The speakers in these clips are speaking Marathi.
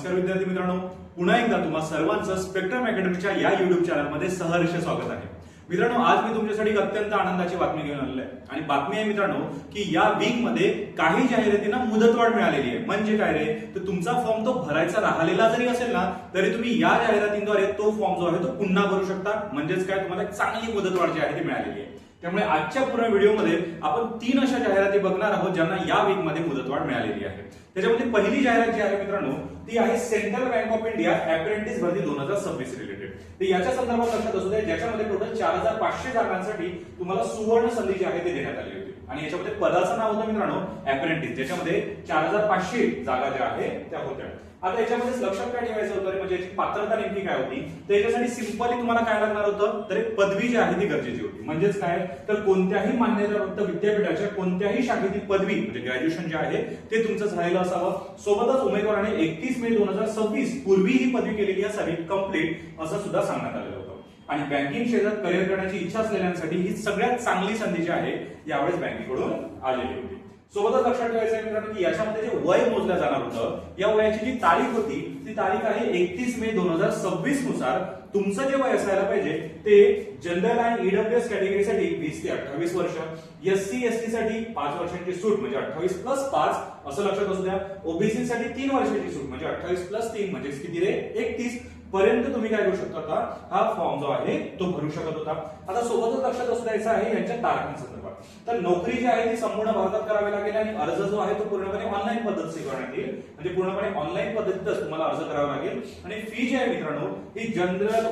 नमस्कार विद्यार्थी मित्रांनो, पुन्हा एकदा तुम्हा सर्वांचं स्पेक्ट्रम अकॅडमीच्या या युट्यूब चॅनलमध्ये सहर्ष स्वागत आहे. मित्रांनो, आज मी तुमच्यासाठी एक अत्यंत आनंदाची बातमी घेऊन आलेलो आहे आणि बातमी आहे मित्रांनो की या वीक मध्ये काही जाहिरातींना मुदतवाढ मिळालेली आहे. म्हणजे काय रे, तर तुमचा फॉर्म तो भरायचा राहिलेला जरी असेल ना तरी तुम्ही या जाहिरातींद्वारे तो फॉर्म जो आहे तो पुन्हा भरू शकता. म्हणजेच काय, तुम्हाला एक चांगली मुदतवाढ जी आहे ती मिळालेली आहे. त्यामुळे आजच्या पूर्ण व्हिडिओमध्ये आपण 3 अशा जाहिराती बघणार आहोत ज्यांना या वीक मध्ये मुदतवाढ मिळालेली आहे. त्याच्यामध्ये पहिली जाहिरात जी आहे मित्रांनो ती आहे central bank of India apprentice भरती 2026 रिलेटेड. तर याच्या संदर्भात लक्षात असू द्या, ज्याच्यामध्ये टोटल 4500 जागांसाठी तुम्हाला सुवर्ण संधी जी आहे ती देण्यात आली होती आणि याच्यामध्ये पदाचं नाव होतं मित्रांनो अप्रेंटिस, ज्याच्यामध्ये 4500 जागा ज्या आहेत त्या होत्या. आता याच्यामध्ये लक्षात काय ठेवायचं होतं म्हणजे याची पात्रता नेमकी काय होती, तर याच्यासाठी सिंपली तुम्हाला काय लागणार होतं, तर एक पदवी जी आहे ती गरजेची होती. म्हणजेच काय, तर कोणत्याही मान्यताप्राप्त विद्यापीठाच्या कोणत्याही शाखेतील पदवी म्हणजे ग्रॅज्युएशन जे आहे ते तुमचं झालेलं असावं. सोबतच उमेदवाराने 31 मे 2026 पूर्वी ही पदवी केलेली असावी कंप्लीट असं सुद्धा सांगण्यात आलेलं होतं. आणि बँकिंग क्षेत्रात करिअर करण्याची इच्छा असलेल्यांसाठी ही सगळ्यात चांगली संधी जी आहे यावेळेस बँकेकडून आलेली होती. सोबतच लक्षात ठेवायचं आहे मित्रांनो की याच्यामध्ये जे वय मोजलं जाणार होतं, या वयाची जी तारीख होती ती तारीख आहे 31 मे 2026 नुसार तुमचं जे वय असायला पाहिजे ते जनरल आणि ईडब्ल्यूएस कॅटेगरीसाठी 20 ते 28 वर्ष, एससी एसटी साठी 5 वर्षांची सूट म्हणजे 28+5 असं लक्षात असू द्या, ओबीसी साठी 3 वर्षांची सूट म्हणजे 28+3 म्हणजे किती रे 31 पर्यंत तुम्ही काय करू शकता होता, हा फॉर्म जो आहे तो भरू शकत होता. आता सोबतच लक्षात असू द्यायचं आहे यांच्या तारखांसंदर्भात. तर नोकरी जी आहे ती संपूर्ण भारतात करावी लागेल आणि अर्ज जो आहे तो पूर्णपणे ऑनलाईन पद्धत स्वीकारण्यात येईल. म्हणजे पूर्णपणे ऑनलाईन पद्धतीतच तुम्हाला अर्ज करावा लागेल. आणि फी जी आहे मित्रांनो ही जनरल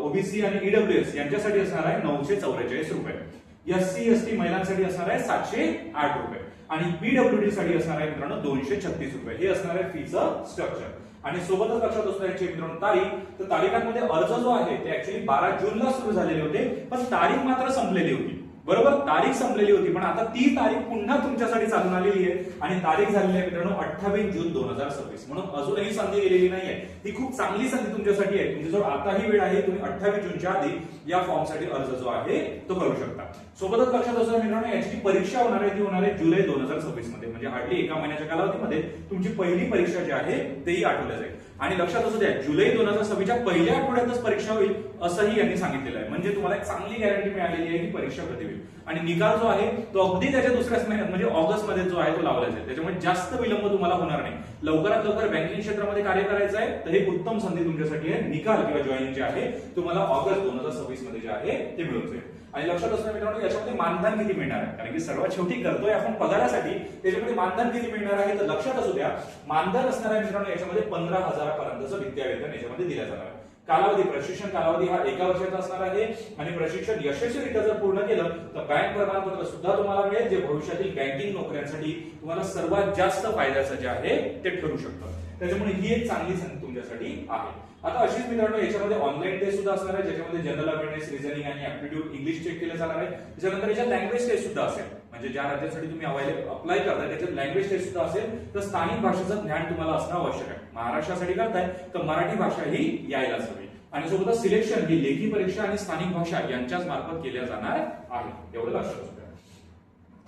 ओबीसी आणि ईडब्ल्यूएस यांच्यासाठी असणार आहे 944 रुपये, एससी एसटी महिलांसाठी असणार आहे 708 रुपये आणि पीडब्ल्यूडी साठी असणार आहे मित्रांनो 236 रुपये. हे असणार आहे फीचं स्ट्रक्चर. आणि सोबतच लक्षात असू द्यायची मित्रांनो तारीख, तर तारीखांमध्ये अर्ज जो आहे ते ऍक्च्युअली 12 जूनला सुरू झालेले होते पण तारीख मात्र संपलेली होती. बरोबर, तारीख संपलेली होती पण आता ती तारीख पुन्हा तुमच्यासाठी चालून आलेली आहे आणि तारीख झालेली आहे मित्रांनो 28 जून 2026. म्हणून अजूनही संधी गेलेली नाहीये. ही खूप चांगली संधी तुमच्यासाठी आहे. तुमच्याजवळ आताही वेळ आहे, तुम्ही 28 जूनच्या आधी या फॉर्मसाठी अर्ज जो आहे तो करू शकता. सोबतच लक्षात असू द्या मित्रांनो याची जी परीक्षा होणार आहे ती होणार आहे जुलै 2026 मध्ये. म्हणजे हार्डली एका महिन्याच्या कालावधीमध्ये तुमची पहिली परीक्षा जी आहे तेही आठवल्या जाईल. आणि लक्षात असू द्या जुलै 2026च्या पहिल्या आठवड्यातच परीक्षा होईल असंही यांनी सांगितलेलं आहे. म्हणजे तुम्हाला एक चांगली गॅरंटी मिळालेली आहे की परीक्षा कधी होईल आणि निकाल जो आहे तो अगदी त्याच्या दुसऱ्याच महिन्यात म्हणजे ऑगस्ट मध्ये जो आहे तो लावला जाईल. त्याच्यामुळे जास्त विलंब तुम्हाला होणार नाही. लवकरात लवकर बँकिंग क्षेत्रामध्ये कार्य करायचं आहे तर हे उत्तम संधी तुमच्यासाठी आहे. निकाल किंवा जॉईनिंग जे आहे तुम्हाला ऑगस्ट 2026 मध्ये जे आहे ते मिळून जाईल. आणि लक्षात असणं मित्रांनो याच्यामध्ये मानधन किती मिळणार आहे, कारण की सर्वात शेवटी करतोय आपण पगारासाठी, त्याच्यामध्ये मानधन किती मिळणार आहे तर लक्षात असू द्या मानधन असणार आहे मित्रांनो याच्यामध्ये 15,000 पर्यंतचं विद्यावेतन याच्यामध्ये दिलं जाणार आहे. कालावधी प्रशिक्षण कालावधी हा 1 वर्षाचा असणार आहे आणि प्रशिक्षण यशस्वीरित्या जर पूर्ण केलं तर बँक प्रमाणपत्र सुद्धा तुम्हाला मिळेल, जे भविष्यातील बँकिंग नोकऱ्यांसाठी तुम्हाला सर्वात जास्त फायद्याचं जे आहे ते ठरू शकतं. त्याच्यामुळे ही एक चांगली संधी तुमच्यासाठी आहे. आता अशीच मित्रांनो याच्यामध्ये ऑनलाईन टेस्ट सुद्धा असणार आहे, ज्याच्यामध्ये जनरल अवेअरनेस, रिझनिंग आणि ऍप्टिट्यूड इंग्लिश चेक केलं जाणार आहे. त्याच्यानंतर याच्यात लँग्वेज टेस्ट सुद्धा असेल, म्हणजे ज्या राज्यासाठी तुम्ही अप्लाय करताय त्याच्यात लँग्वेज टेस्ट सुद्धा असेल. तर स्थानिक भाषेचं ज्ञान तुम्हाला असणं आवश्यक आहे. महाराष्ट्रासाठी करताय तर मराठी भाषा ही यायलाच हवी. आणि सोबतच सिलेक्शन ही लेखी परीक्षा आणि स्थानिक भाषा यांच्याच मार्फत केल्या जाणार आहे, एवढं लक्षात असू द्या.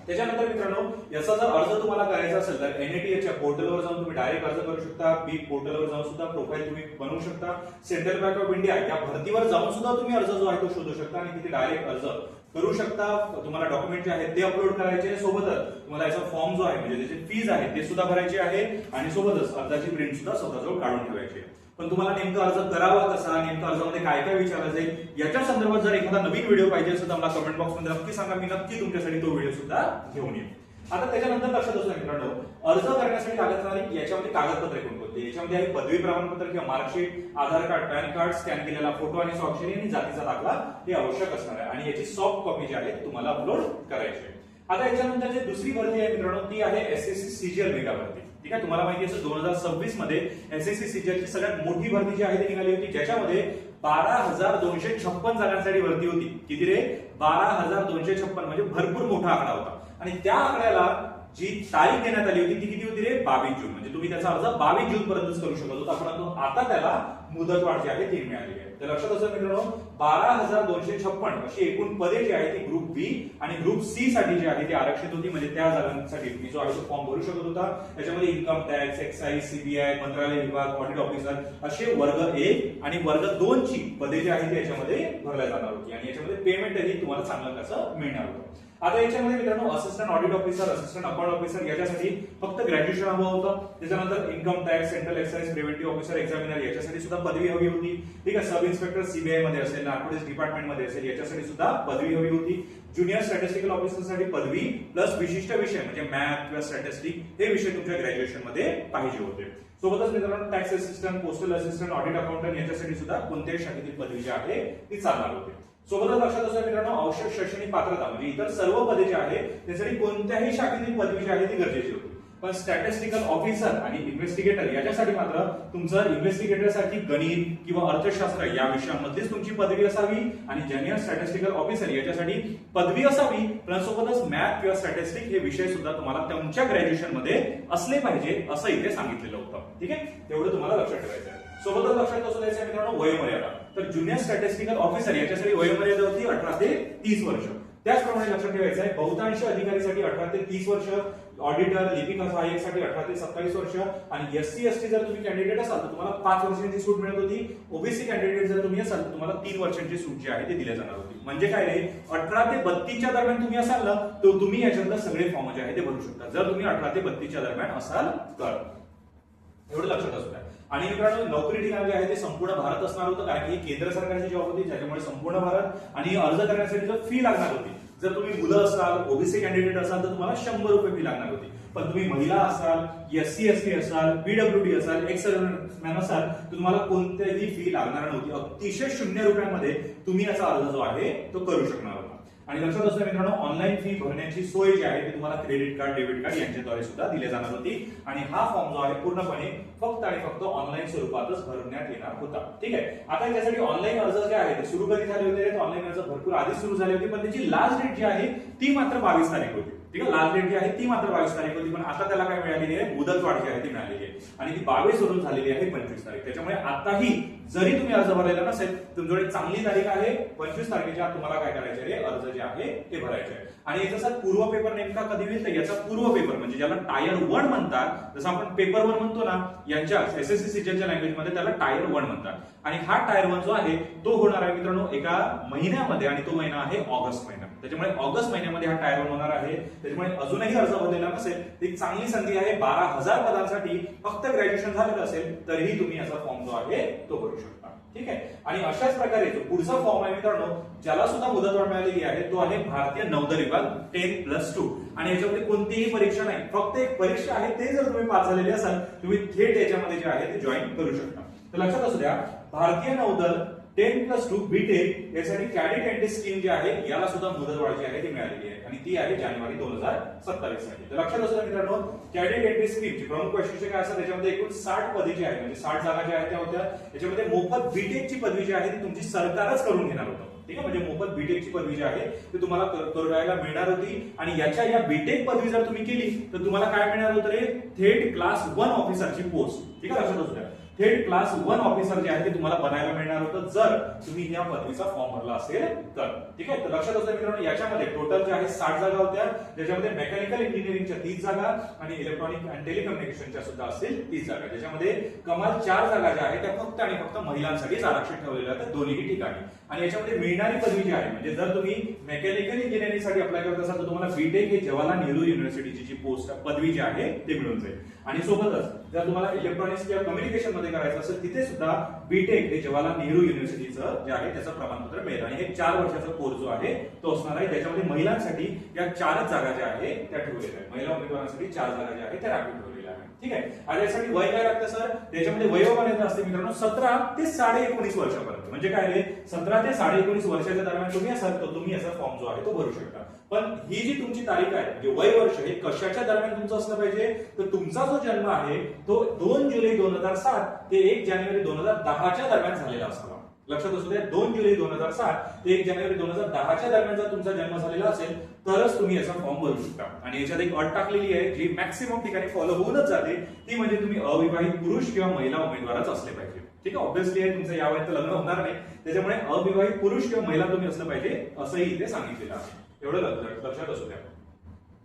त्याच्यानंतर मित्रांनो याचा जर अर्ज तुम्हाला करायचा असेल तर एनएटीएच्या पोर्टलवर जाऊन तुम्ही डायरेक्ट अर्ज करू शकता. बीप पोर्टलवर जाऊन सुद्धा प्रोफाईल तुम्ही बनवू शकता. सेंट्रल बँक ऑफ इंडिया या भरतीवर जाऊन सुद्धा तुम्ही अर्ज जो आहे तो शोधू शकता आणि तिथे डायरेक्ट अर्ज करू शकता. तुम्हाला डॉक्युमेंट जे आहेत ते अपलोड करायचे, सोबतच तुम्हाला याचा फॉर्म जो आहे म्हणजे त्याची फीज आहे ते सुद्धा भरायची आहे आणि सोबतच अर्जाची प्रिंट सुद्धा स्वतःजवळ काढून ठेवायची आहे. पण तुम्हाला नेमका अर्ज करावा कसा, नेमका अर्जामध्ये काय काय विचारलं जाईल याच्या संदर्भात जर एखादा नवीन व्हिडिओ पाहिजे असेल तर मला कमेंट बॉक्स मध्ये नक्की सांगा, मी नक्की तुमच्यासाठी तो व्हिडिओ सुद्धा घेऊन येईन. आता त्याच्यानंतर लक्षात असू मित्रांनो अर्ज करण्यासाठी लागणारी याच्यामध्ये कागदपत्रे कोणकोणते, याच्यामध्ये आहे पदवी प्रमाणपत्र किंवा मार्कशीट, आधार कार्ड, पॅन कार्ड, स्कॅन केलेला फोटो आणि स्वाक्षरी आणि जातीचा दाखला हे आवश्यक असणार आहे आणि याची सॉफ्ट कॉपी जी आहे तुम्हाला अपलोड करायची आहे. आता याच्यानंतर जी दुसरी भरती आहे मित्रांनो ती आहे एसएससी सीजीएल मेगा भरती. ठीक आहे, तुम्हाला माहिती असेल 2026 मध्ये एसएससी सीजीएल ची सगळ्यात मोठी भरती जी आहे ती निघाली होती, ज्याच्यामध्ये 12,256 जागांसाठी भरती होती. किती रे 12,256 म्हणजे भरपूर मोठा आकडा होता आणि त्या आकड्याला जी तारीख देण्यात आली होती ती किती होती रे 22 जून, म्हणजे तुम्ही त्याचा अर्ज 22 जून पर्यंतच करू शकत होता, परंतु आता त्याला मुदतवाढ जी आहे ती मिळालेली आहे. तर लक्षात असं मित्रांनो 12,256 अशी एकूण पदे जी आहे ती ग्रुप बी आणि ग्रुप सी साठी जी आहे ती आरक्षित होती, म्हणजे त्या जागांसाठी तुम्ही जो आहे तो फॉर्म भरू शकत होता. त्याच्यामध्ये इन्कम टॅक्स, एक्साइज, सीबीआय, मंत्रालय विभाग, ऑडिट ऑफिसर असे वर्ग 1 आणि वर्ग 2 ची पदे जी आहे ती याच्यामध्ये भरल्या जाणार होती आणि याच्यामध्ये पेमेंटही तुम्हाला चांगलं कसं मिळणार होतं. आता याच्यामध्ये मित्रांनो assistant audit officer, assistant account officer याच्यासाठी फक्त ग्रॅज्युएशन हवं होतं. त्याच्यानंतर income tax, central excise, preventive officer, examiner याच्यासाठी सुद्धा पदवी हवी होती. ठीक आहे. सब इन्स्पेक्टर सीबीआय मध्ये असेल, नार्कोटिक्स डिपार्टमेंट मध्ये असेल याच्यासाठी सुद्धा पदवी हवी होती. ज्युनियर स्टॅटिस्टिकल ऑफिसर साठी पदवी प्लस विशिष्ट विषय म्हणजे मॅथ किंवा स्टॅटिस्टिक हे विषय तुमच्या ग्रॅज्युएशन मध्ये पाहिजे होते. सोबतच मित्रांनो tax assistant, postal assistant, audit accountant याच्यासाठी सुद्धा कोणत्याही शाखेतील पदवी जी आहे ती चालणार होती. सोबतच लक्षात असू मित्रांनो आवश्यक शैक्षणिक पात्रता म्हणजे इतर सर्व पदे जी आहे त्यासाठी कोणत्याही शाखेतील पदवी जी आहे ती गरजेची होती. पण स्टॅटिस्टिकल ऑफिसर आणि इन्व्हेस्टिगेटर याच्यासाठी मात्र तुमचं इन्व्हेस्टिगेटर साठी गणित किंवा अर्थशास्त्र या विषयांमध्येच तुमची पदवी असावी आणि ज्युनियर स्टॅटिस्टिकल ऑफिसर याच्यासाठी पदवी असावी, पण सोबतच मॅथ किंवा स्टॅटिस्टिक हे विषय सुद्धा तुम्हाला तुमच्या ग्रॅज्युएशन मध्ये असले पाहिजे असं इथे सांगितलेलं होतं. ठीक आहे. तेवढं तुम्हाला लक्षात ठेवायचं आहे. सोबतच लक्षात असू द्यायचं मित्रांनो वयोमर्यादा. तर ज्युनियर स्टॅटिस्टिकल ऑफिसर याच्यासाठी वयोमर्यादा होती 18 ते 30 वर्ष. त्याचप्रमाणे लक्षात ठेवायचं आहे बहुतांश अधिकारीसाठी 18 ते 30 वर्ष, ऑडिटर, लिपिक सहाय्यकसाठी 18 ते 27 वर्ष आणि एससी एसटी जर तुम्ही कॅन्डिडेट असाल तर तुम्हाला 5 वर्षांची सूट मिळत होती. ओबीसी कॅन्डिडेट जर तुम्ही असाल तर तुम्हाला 3 वर्षांची सूट जी आहे ती दिली जाणार होती. म्हणजे काय रे 18 ते 32 च्या दरम्यान तुम्ही असाल ना तर तुम्ही याच्यातलं सगळे फॉर्म जे आहे ते भरू शकता जर तुम्ही 18 ते 32 च्या दरम्यान असाल तर. एवढं लक्षात असू द्या. आणि मित्रांनो नोकरी ठिकाण जे आहे ते संपूर्ण भारत असणार होतं कारण की केंद्र सरकारची जॉब होती ज्याच्यामुळे संपूर्ण भारत आणि अर्ज करण्यासाठी फी लागणार होती. जर तुम्ही मुलं असाल, ओबीसी कॅन्डिडेट असाल तर तुम्हाला 100 रुपये फी लागणार होती. पण तुम्ही महिला असाल, एससी एसटी असाल, पीडब्ल्यूडी असाल, एक्स सर्व्हिसमॅन असाल तर तुम्हाला कोणतीही फी लागणार नव्हती. अतिशय 0 रुपयांमध्ये तुम्ही याचा अर्ज जो आहे तो करू शकणार होता. आणि लक्षात असू मित्रांनो ऑनलाईन फी भरण्याची सोय जी आहे ती तुम्हाला क्रेडिट कार्ड, डेबिट कार्ड यांच्याद्वारे सुद्धा दिली जाणार होती आणि हा फॉर्म जो आहे पूर्णपणे फक्त आणि फक्त ऑनलाईन स्वरूपातच भरण्यात येणार होता. ठीक आहे. आता यासाठी ऑनलाईन अर्ज जे आहे ते सुरू कधी झाले होते? ऑनलाईन अर्ज भरपूर आधी सुरू झाले होते पण त्याची लास्ट डेट जी आहे ती मात्र 22 तारीख होती. ठीक आहे. लास्ट डेट जी आहे ती मात्र 22 तारीख होती पण आता त्याला काय मिळालेली आहे मुदतवाढ जी आहे ती मिळालेली आहे आणि ती 22 वरून झालेली आहे 25 तारीख. त्याच्यामुळे आताही जरी तुम्ही अर्ज भरलेला नसेल तुमच्याकडे चांगली तारीख आहे 25 तारखेच्या आत तुम्हाला काय करायचे आहे अर्ज जे आहे ते भरायचे आहे. आणि याचा पूर्व पेपर नेमका कधी होईल तर याचा पूर्व पेपर म्हणजे ज्याला टायर 1 म्हणतात जसं आपण पेपर 1 म्हणतो ना यांच्या एसएससी सीजनच्या लँग्वेज मध्ये त्याला टायर 1 म्हणतात आणि हा टायर 1 जो आहे तो होणार आहे मित्रांनो एका महिन्यामध्ये आणि तो महिना आहे ऑगस्ट महिना. त्याच्यामुळे ऑगस्ट महिन्यामध्ये हा टायर 1 होणार आहे. त्याच्यामुळे अजूनही अर्ज भरलेला नसेल एक चांगली संधी आहे 12,000 पदांसाठी फक्त ग्रॅज्युएशन झालेलं असेल तरीही तुम्ही याचा फॉर्म जो आहे तो भरू शकता. ठीक आहे. आणि अशाच प्रकारे जो पुढचा फॉर्म आहे मित्रांनो ज्याला सुद्धा मुदतवाढ मिळालेली आहे तो आहे भारतीय नौदल विभाग 10+2 आणि याच्यामध्ये कोणतीही परीक्षा नाही फक्त एक परीक्षा आहे ते जर तुम्ही पास झालेले असाल तुम्ही थेट याच्यामध्ये जे आहे ते जॉईन करू शकता. तर लक्षात असू द्या भारतीय नौदल 10+2 बीटेक यासाठी कॅडेट एंट्री स्कीम जी आहे याला सुद्धा मुदतवाढ जी आहे ती मिळालेली आहे आणि ती आहे जानेवारी 2027 साठी. तर लक्षात असू द्या मित्रांनो कॅडेट एंट्री स्कीमची प्रमुख वैशिष्ट्य काय असतात त्याच्यामध्ये एकूण 60 पदे जी आहे म्हणजे 60 जागा ज्या आहेत त्या होत्या. याच्यामध्ये मोफत बीटेकची पदवी जी आहे ती तुमची सरकारच करून घेणार होतं. ठीक आहे. म्हणजे मोफत बीटेकची पदवी जी आहे ती तुम्हाला करायला मिळणार होती आणि याच्या या बीटेक पदवी जर तुम्ही केली तर तुम्हाला काय मिळणार होतं रे थेट क्लास 1 ऑफिसरची पोस्ट. ठीक आहे. लक्षात असू द्या थेट क्लास 1 ऑफिसर जे आहे ते तुम्हाला बनायला मिळणार होतं जर तुम्ही या पदवीचा फॉर्म भरला असेल तर. ठीक आहे. तर लक्षात असू मित्रांनो याच्यामध्ये टोटल जे आहे 60 जागा होत्या ज्याच्यामध्ये मेकॅनिकल इंजिनिअरिंगच्या 30 जागा आणि इलेक्ट्रॉनिक अँड टेलिकम्युनिकेशनच्या सुद्धा असतील 30 जागा ज्याच्यामध्ये कमाल 4 जागा ज्या आहेत त्या फक्त आणि फक्त महिलांसाठीच आरक्षित ठेवलेल्या आहेत दोन्ही ठिकाणी. आणि याच्यामध्ये मिळणारी पदवी जी आहे म्हणजे जर तुम्ही मेकॅनिकल इंजिनिअरिंग साठी अप्लाय करत असाल तर तुम्हाला बीटेक हे जवाहरलाल नेहरू युनिव्हर्सिटीची जी पोस्ट पदवी जी आहे ते मिळून जाईल. आणि सोबतच जर तुम्हाला इलेक्ट्रॉनिक्स किंवा कम्युनिकेशन मध्ये करायचं असेल तिथे सुद्धा बीटेक हे जवाहरलाल नेहरू युनिव्हर्सिटीचं जे आहे त्याचं प्रमाणपत्र मिळेल आणि हे 4 वर्षाचा कोर्स जो आहे तो असणार आहे. त्याच्यामध्ये महिलांसाठी या 4 जागा ज्या आहेत त्या ठेवलेल्या आहेत. महिला उमेदवारांसाठी 4 जागा ज्या आहेत त्या राखीव ठेवलेल्या आहेत. ठीक आहे. आणि यासाठी वय काय लागतं सर त्याच्यामध्ये वयोमर्यादा असते मित्रांनो 17 ते 19.5 वर्षापर्यंत. म्हणजे काय रे 17 ते 19.5 वर्षाच्या दरम्यान तुम्ही असाल तर तुम्ही याचा फॉर्म जो आहे तो भरू शकता. पण ही जी तुमची तारीख आहे म्हणजे वय वर्ष हे कशाच्या दरम्यान तुमचं असलं पाहिजे तर तुमचा जो जन्म आहे तो 2 जुलै 2007 ते 1 जानेवारी 2010 च्या दरम्यान झालेला असावा. लक्षात असू द्या, 2 जुलै 2007 ते 1 जानेवारी 2010च्या दरम्यान जर तुमचा जन्म झालेला असेल तरच तुम्ही याचा फॉर्म भरू शकता. आणि याच्यात एक अट टाकलेली आहे जी मॅक्सिमम ठिकाणी फॉलो होऊनच जाते, ती म्हणजे तुम्ही अविवाहित पुरुष किंवा महिला उमेदवारच असले पाहिजे. ठीक आहे, ऑब्व्हियसली आहे, तुमचं या वयात लग्न होणार नाही, त्याच्यामुळे अविवाहित पुरुष किंवा महिला तुम्ही असलं पाहिजे असंही इथे सांगितलेलं आहे. एवढं लक्षात असू द्या.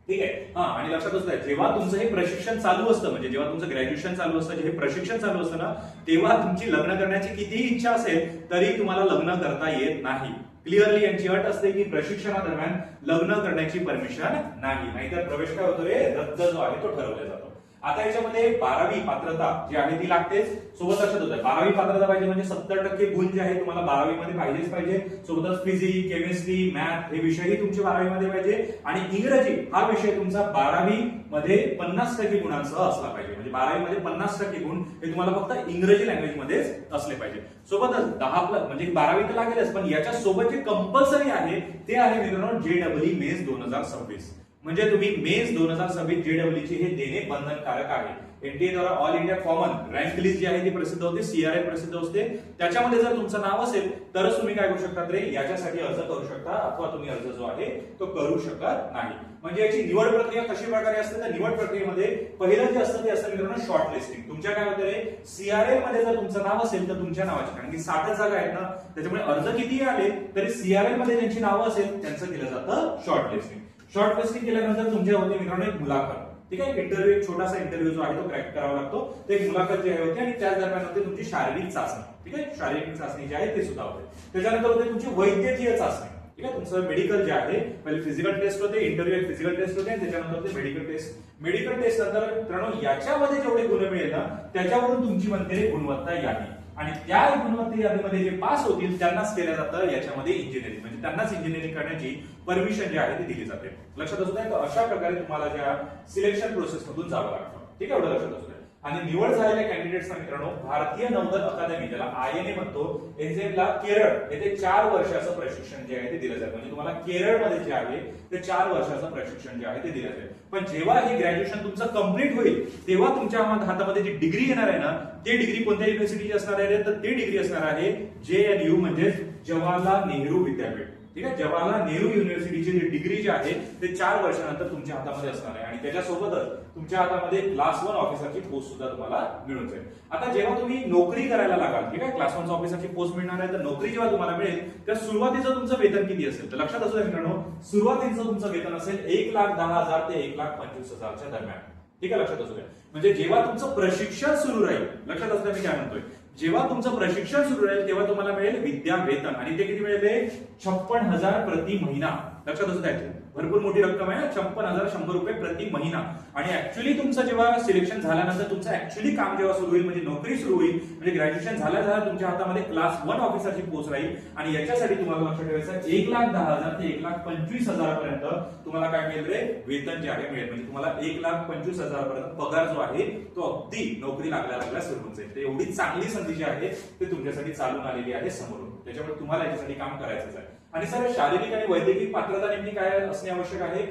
ठीक आहे. आणि लक्षात असू द्या, जेव्हा तुमचं हे प्रशिक्षण चालू असतं, म्हणजे जेव्हा तुमचं ग्रॅज्युएशन चालू असतं, हे प्रशिक्षण चालू असतं ना, तेव्हा तुमची लग्न करण्याची कितीही इच्छा असेल तरी तुम्हाला लग्न करता येत नाही. क्लिअरली यांची अट असते की प्रशिक्षणादरम्यान लग्न करण्याची परमिशन नाही, नाहीतर प्रवेश काय होतो रे, रद्द जो आहे तो ठरवला जातो. आता याच्यामध्ये 12वी पात्रता जी आहे ती लागतेच. सोबत लक्षात होतं 12वी पात्रता पाहिजे म्हणजे 70% गुण जे आहे तुम्हाला 12वी मध्ये पाहिजेच पाहिजे. सोबतच फिजिक्स, केमिस्ट्री, मॅथ हे विषयही तुमचे 12वी मध्ये पाहिजे. आणि इंग्रजी हा विषय तुमचा 12वी मध्ये 50% गुणांसह असला पाहिजे. म्हणजे 12वी मध्ये 50% गुण हे तुम्हाला फक्त इंग्रजी लँग्वेज मध्येच असले पाहिजे. सोबतच 10 म्हणजे 12वी तर लागेलच, पण याच्या सोबत जे कंपल्सरी आहे ते आहे मित्रांनो JEE मेन्स 2026. म्हणजे तुम्ही मेन्स 2026 JEE चे हे देणे बंधनकारक आहे. एनटीए द्वारा all India common rank list जी आहे ती प्रसिद्ध होते, CRI प्रसिद्ध असते. त्याच्यामध्ये जर तुमचं नाव असेल तरच तुम्ही काय करू शकता रे, याच्यासाठी अर्ज करू शकता, अथवा तुम्ही अर्ज जो आहे तो करू शकत नाही. म्हणजे याची निवड प्रक्रिया कशी प्रकारे असते, तर निवड प्रक्रियेमध्ये पहिलं जे असतं ते असतं मित्रांनो शॉर्ट लिस्टिंग. तुमच्या काय होतं रे, CRI मध्ये जर तुमचं नाव असेल तर तुमच्या नावाची, कारण की 60 जागा आहेत ना, त्याच्यामुळे अर्ज कितीही आले तरी CRI मध्ये ज्यांची नावं असेल त्यांचं केलं जातं शॉर्ट लिस्टिंग. शॉर्ट लिस्टिंग केल्यानंतर तुमच्या होते मित्रांनो एक मुलाखत. ठीक आहे, इंटरव्ह्यू, एक छोटासा इंटरव्ह्यू जो आहे तो क्रॅक करावा लागतो. ते एक मुलाखत जी होते आणि त्याच दरम्यान होते तुमची शारीरिक चाचणी. ठीक आहे, शारीरिक चाचणी जी आहे ते सुद्धा होते. त्याच्यानंतर होते तुमची वैद्यकीय चाचणी. ठीक आहे, तुमचं मेडिकल जे आहे, पहिले फिजिकल टेस्ट होते, इंटरव्ह्यू एक फिजिकल टेस्ट होते, त्याच्यानंतर होते मेडिकल टेस्ट. मेडिकल टेस्ट नंतर मित्रांनो याच्यामध्ये जेवढे गुण मिळेल ना त्याच्यावरून तुमची बनते गुणवत्ता यादी. आणि त्या गुणवत्ता यादीमध्ये जे पास होतील त्यांनाच केलं जातं याच्यामध्ये इंजिनिअरिंग, म्हणजे त्यांनाच इंजिनिअरिंग करण्याची परमिशन जी आहे ती दिली जाते. लक्षात असू द्या, अशा प्रकारे तुम्हाला ज्या सिलेक्शन प्रोसेस मधून जावं लागतं. ठीक आहे, एवढं लक्षात असू द्या. आणि निवड झालेल्या कॅन्डिडेट्सना मित्रांनो भारतीय नौदल अकादमी, ज्याला INA म्हणतो, एनजेला केरळ येथे 4 वर्षाचं प्रशिक्षण जे आहे ते दिलं जातं. म्हणजे तुम्हाला केरळमध्ये जे आहे ते 4 वर्षाचं प्रशिक्षण जे आहे ते दिलं जाईल. पण जेव्हा हे ग्रॅज्युएशन तुमचं कंप्लीट होईल तेव्हा तुमच्या हातामध्ये जी डिग्री येणार आहे ना, ते डिग्री कोणत्या युनिव्हर्सिटीची असणार आहे, तर ते डिग्री असणार आहे JNU म्हणजे जवाहरलाल नेहरू विद्यापीठ. ठीक आहे, जवाहरलाल नेहरू युनिव्हर्सिटीची डिग्री जी आहे ते 4 वर्षानंतर तुमच्या हातामध्ये असणार आहे. आणि त्याच्यासोबतच तुमच्या हातामध्ये क्लास 1 ऑफिसरची पोस्ट सुद्धा तुम्हाला मिळून जाईल. आता जेव्हा तुम्ही नोकरी करायला लागाल, ठीक आहे, क्लास 1 ऑफिसरची पोस्ट मिळणार आहे, तर नोकरी जेव्हा तुम्हाला मिळेल तर सुरुवातीचं तुमचं वेतन किती असेल, तर लक्षात असू द्या मित्रांनो, सुरुवातीचं तुमचं वेतन असेल 1,10,000 ते 1,25,000च्या दरम्यान. ठीक आहे, लक्षात असू द्या. म्हणजे जेव्हा तुमचं प्रशिक्षण सुरू राहील, लक्षात असू द्या मी काय म्हणतोय, जेव्हा तुमचं प्रशिक्षण सुरू राहील तेव्हा तुम्हाला मिळेल विद्या वेतन. आणि ते किती मिळेल, 56,000 प्रति महिना. लक्षात असू द्या, भरपूर मोठी रक्कम आहे, 56,100 रुपये प्रति महिना. आणि ऍक्च्युअली तुमचं जेव्हा सिलेक्शन झाल्यानंतर तुमचं ऍक्च्युअली काम जेव्हा सुरू होईल, म्हणजे नोकरी सुरू होईल, म्हणजे ग्रॅज्युएशन झाल्या तुमच्या हातामध्ये क्लास 1 ऑफिसरची पोस्ट राहील. आणि याच्यासाठी तुम्हाला लक्षात ठेवायचं 1,10,000 ते 1,25,000 पर्यंत तुम्हाला काय मिळेल रे, वेतन जे आहे मिळेल. म्हणजे तुम्हाला 1,25,000 पर्यंत पगार जो आहे तो अगदी नोकरी लागल्या सुरू होऊन जाईल. एवढी चांगली संधी जी आहे ते तुमच्यासाठी चालून आलेली आहे समोरून. त्याच्यामुळे तुम्हाला याच्यासाठी काम करायचंच आहे. आणि सर शारीरिक आणि वैद्यकीय पात्रता नेमकी काय असणे आवश्यक आहे,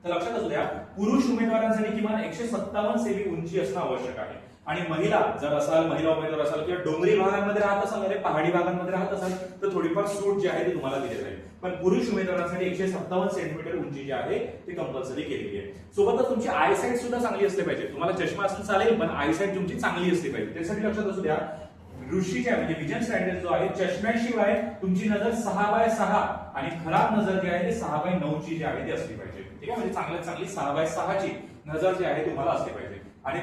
तर लक्षात असू द्या, पुरुष उमेदवारांसाठी किमान 157 सेमी उंची असणं आवश्यक आहे. आणि महिला जर असाल, महिला उमेदवार असाल किंवा डोंगरी भागांमध्ये राहत असाल, पहाडी भागांमध्ये राहत असाल तर थोडीफार सूट जी आहे ती तुम्हाला दिली जाईल. पण पुरुष उमेदवारांसाठी 157 सेंटीमीटर उंची जी आहे ती कंपल्सरी केलेली आहे. सोबतच तुमची आयसाईट सुद्धा चांगली असली पाहिजे. तुम्हाला चष्मा असेल चालेल, पण आयसाईट तुमची चांगली असली पाहिजे. त्यासाठी लक्षात असू द्या, ऋषीच्या म्हणजे विजन स्टँडर्ड जो आहे, चष्म्याशिवाय तुमची नजर 6/6 आणि खराब नजर जी आहे ती 6/9 ची जी आहे ती असली पाहिजे. ठीक आहे, म्हणजे चांगल्यात चांगली 6/6 ची नजर जी आहे तुम्हाला असली पाहिजे. आणि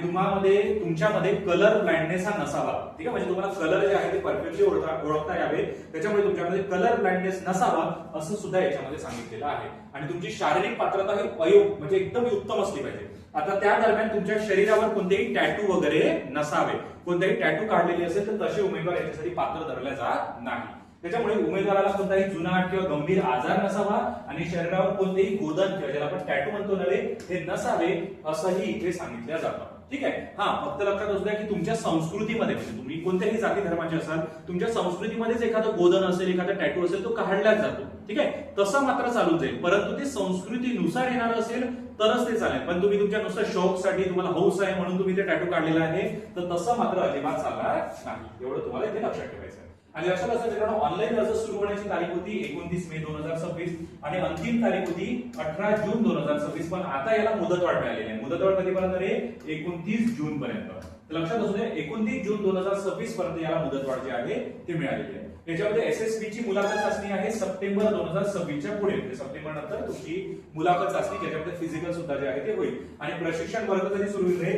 तुमच्यामध्ये कलर ब्लाइंडनेस हा नसावा. ठीक आहे, म्हणजे तुम्हाला कलर जे आहे ते परफेक्टली ओळखता यावे, त्याच्यामुळे तुमच्यामध्ये कलर ब्लाइंडनेस नसावा असं सुद्धा याच्यामध्ये सांगितलेलं आहे. आणि तुमची शारीरिक पात्रता ही म्हणजे एकदम उत्तम असली पाहिजे. आता त्या दरम्यान तुमच्या शरीरावर कोणतेही टॅटू वगैरे नसावे. कोणतेही टॅटू काढलेले असेल तर तसे उमेदवार याच्यासाठी पात्र धरले जात नाही. त्याच्यामुळे उमेदवाराला कोणताही जुनाट किंवा गंभीर आजार नसावा आणि शरीरावर कोणतेही गोदन किंवा ज्याला आपण टॅटू म्हणतो नव्हे हे नसावे असंही इथे सांगितलं जातं. ठीक आहे, फक्त लक्षात असू द्या की तुमच्या संस्कृतीमध्ये, म्हणजे तुम्ही कोणत्याही जाती धर्माचे असाल, तुमच्या संस्कृतीमध्येच एखादं गोदन असेल, एखादा टॅटू असेल तो काढलाच जातो. ठीक आहे, तसं मात्र चालून जाईल, परंतु ते संस्कृतीनुसार येणार असेल तरच ते चालेल. पण तुम्ही तुमच्या नुसतं शौकसाठी, तुम्हाला हौस आहे म्हणून तुम्ही ते टॅटू काढलेला आहे, तर तसं मात्र अजिबात चालणार नाही. एवढं तुम्हाला इथे लक्षात ठेवायचं आहे. आणि लक्षात असं मित्रांनो, ऑनलाईन अर्ज सुरू होण्याची तारीख होती 29 मे 2026 आणि अंतिम तारीख होती 18 जून 2026. पण आता याला मुदतवाढ मिळालेली आहे. मुदतवाढ कधीपर्यंत रे? 29 जून पर्यंत. तर लक्षात असू दे, 29 जून 2026 पर्यंत याला मुदतवाढ जी आहे ती मिळालेली आहे. याच्यामध्ये एसएसबी ची मुलाखत चाचणी आहे सप्टेंबर 2026 च्या पुढे, म्हणजे सप्टेंबर नंतर तुमची मुलाखत चाचणी, ज्याच्यामध्ये फिजिकल सुद्धा जे आहे ते होईल. आणि प्रशिक्षण वर्ग कधी सुरू होईल रे?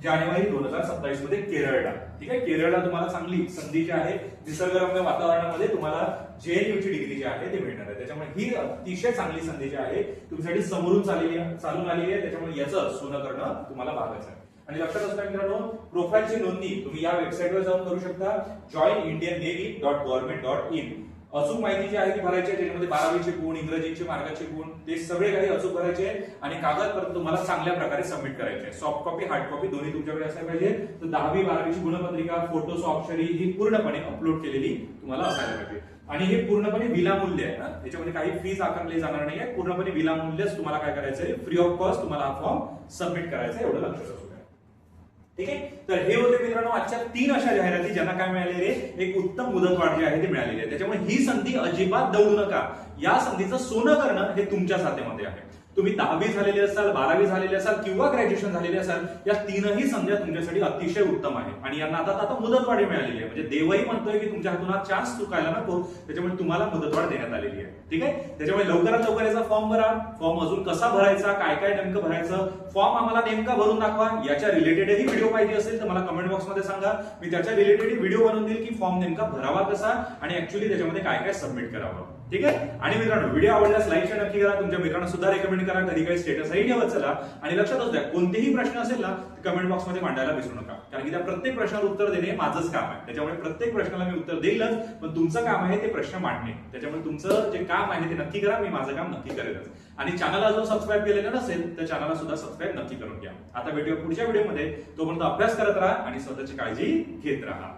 जानेवारी 2027 मध्ये केरळला. ठीक आहे, केरळला तुम्हाला चांगली संधी जी आहे निसर्गरम्य वातावरणामध्ये तुम्हाला JNU ची डिग्री जी आहे ते मिळणार आहे. त्याच्यामुळे ही अतिशय चांगली संधी जी आहे तुमच्यासाठी समोरून चालून आलेली आहे. त्याच्यामुळे याचं सोनं करणं तुम्हाला भागच आहे. आणि लक्षात असता मित्रांनो, प्रोफाईलची नोंदणी तुम्ही या वेबसाईटवर जाऊन करू शकता, joinindiannavy.government.in. अचूक माहिती जी आहे ती भरायची आहे. त्याच्यामध्ये 12वीचे गुण, इंग्रजीचे मार्गाचे गुण, ते सगळे काही अचूक भरायचे आहे. आणि कागदपत्र तुम्हाला चांगल्या प्रकारे सबमिट करायचे. सॉफ्ट कॉपी, हार्ड कॉपी दोन्ही तुमच्याकडे असायला पाहिजे. तर 10वी 12वीची गुणपत्रिका, फोटो, स्वाक्षरी ही पूर्णपणे अपलोड केलेली तुम्हाला असायला पाहिजे. आणि हे पूर्णपणे विनामूल्य आहे. त्याच्यामध्ये काही फीज आकारली जाणार नाही आहे. पूर्णपणे विनामूल्यच तुम्हाला काय करायचं आहे, फ्री ऑफ कॉस्ट तुम्हाला हा फॉर्म सबमिट करायचा आहे. एवढं लक्षात असू. ठीक आहे, तर हे होते मित्रांनो आजच्या 3 अशा जाहिराती ज्यांना काय मिळालेली आहे, एक उत्तम मुदतवाढ जी आहे ती मिळालेली आहे. त्याच्यामुळे ही संधी अजिबात दवडू नका. या संधीचं सोनं करणं हे तुमच्या हातामध्ये आहे. तुम्ही 10वी झालेले असाल, 12वी झालेले असाल किंवा ग्रॅज्युएशन झालेले असाल, या तीनही संध्या तुमच्यासाठी अतिशय उत्तम आहे. आणि यांना आता मुदतवाढ मिळालेली आहे. म्हणजे देवही म्हणतोय की तुमच्या हातून हा चान्स चुकायला नको, त्याच्यामुळे तुम्हाला मुदतवाढ देण्यात आलेली आहे. ठीक आहे, त्याच्यामुळे लवकरात लवकर याचा फॉर्म भरा. फॉर्म अजून कसा भरायचा, काय काय नेमकं भरायचं, फॉर्म आम्हाला नेमका भरून दाखवा. याच्या रिलेटेडही व्हिडिओ पाहिजे असेल तर मला कमेंट बॉक्समध्ये सांगा. मी त्याच्या रिलेटेड व्हिडिओ बनवून देईल की फॉर्म नेमका भरावा कसा आणि ऍक्च्युअली त्याच्यामध्ये काय काय सबमिट करावं. ठीक आहे, आणि मित्रांनो व्हिडिओ आवडल्यास लाईक शेअर नक्की करा. तुमच्या मित्रांना सुद्धा रेकमेंड करा. कधी काही स्टेटसही ठेवत चला. आणि लक्षात असू द्या, कोणतेही प्रश्न असेल ना कमेंट बॉक्स मध्ये मांडायला विसरू नका, कारण की त्या प्रत्येक प्रश्नाला उत्तर देणे माझंच काम आहे. त्याच्यामुळे प्रत्येक प्रश्नाला मी उत्तर देईलच, पण तुमचं काम आहे ते प्रश्न मांडणे. त्याच्यामुळे तुमचं जे काम आहे ते नक्की करा. मी माझं काम नक्की करेलच. आणि चॅनलला अजून सबस्क्राईब केलेलं नसेल तर चॅनलला सुद्धा सबस्क्राईब नक्की करून घ्या. आता भेटूया पुढच्या व्हिडिओमध्ये. तोपर्यंत अभ्यास करत राहा आणि स्वतःची काळजी घेत राहा.